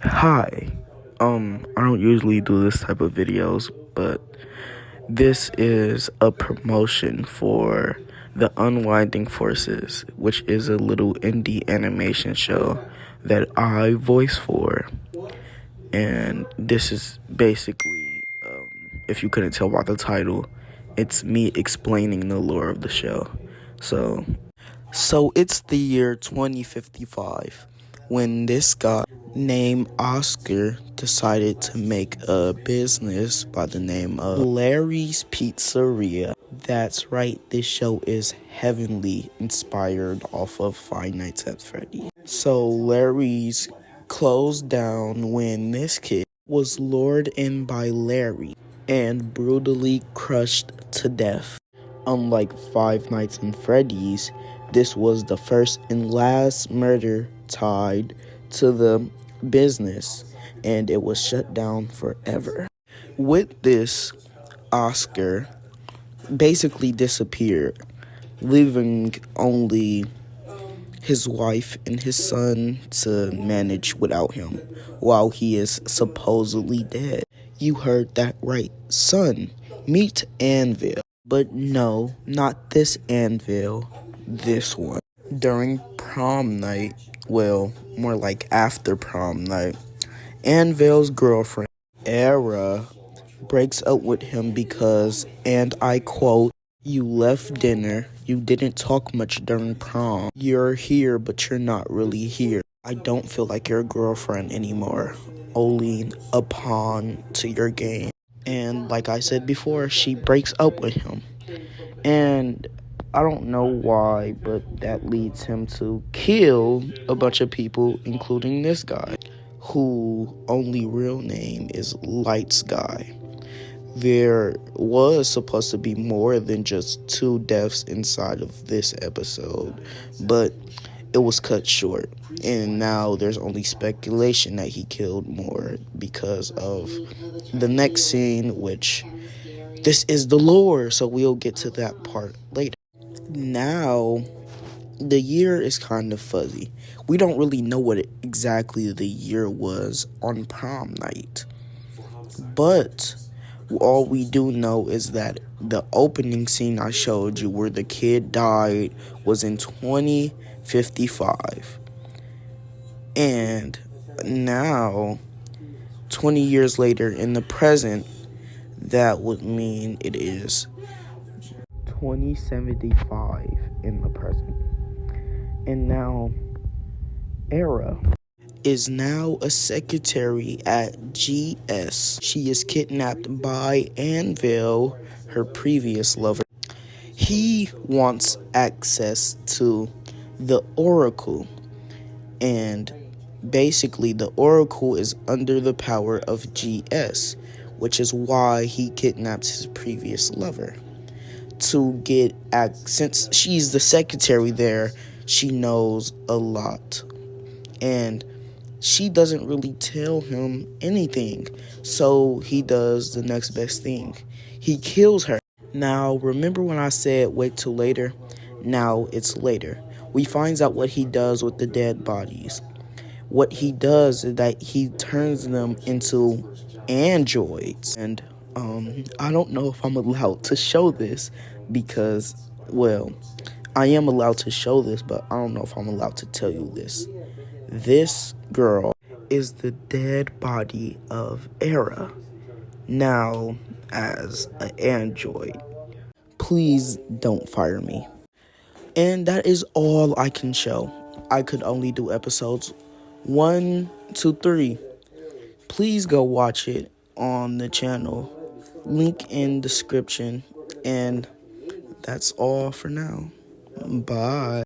Hi. I don't usually do this type of videos, but this is a promotion for the Unwinding Forces, which is a little indie animation show that I voice for. And this is basically, if you couldn't tell by the title, it's me explaining the lore of the show. So it's the year 2055 when this guy named Oscar decided to make a business by the name of Larry's Pizzeria. That's right, this show is heavily inspired off of Five Nights at Freddy's. So Larry's closed down when this kid was lured in by Larry and brutally crushed to death. Unlike Five Nights at Freddy's, this was the first and last murder tied to the business, and it was shut down forever. With this, Oscar basically disappeared, leaving only his wife and his son to manage without him, while he is supposedly dead. You heard that right, son. Meet Anvil. But no, not this Anvil, this one. During prom night, well, more like after prom night, Anvil's girlfriend, Era, breaks up with him because, and I quote, "You left dinner, you didn't talk much during prom. You're here, but you're not really here. I don't feel like your girlfriend anymore. Only a pawn to your game." And like I said before, she breaks up with him. And I don't know why, but that leads him to kill a bunch of people, including this guy, who only real name is Lights Guy. There was supposed to be more than just 2 deaths inside of this episode, but it was cut short. And now there's only speculation that he killed more because of the next scene, which this is the lore, so we'll get to that part later. Now, the year is kind of fuzzy. We don't really know what exactly the year was on prom night. But all we do know is that the opening scene I showed you where the kid died was in 2055. And now, 20 years later in the present, that would mean it is 2075 in the present. And now, Era is now a secretary at GS. She is kidnapped by Anvil, her previous lover. He wants access to the Oracle, and basically the Oracle is under the power of GS, which is why he kidnapped his previous lover. To get since she's the secretary there, she knows a lot. And she doesn't really tell him anything. So he does the next best thing. He kills her. Now, remember when I said wait till later? Now it's later. We find out what he does with the dead bodies. What he does is that he turns them into androids. And I don't know if I'm allowed to show this because, well, I am allowed to show this, but I don't know if I'm allowed to tell you this. This girl is the dead body of Era, now as an android. Please don't fire me. And that is all I can show. I could only do episodes 1 to 3. Please go watch it on the channel. Link in description. And that's all for now. Bye.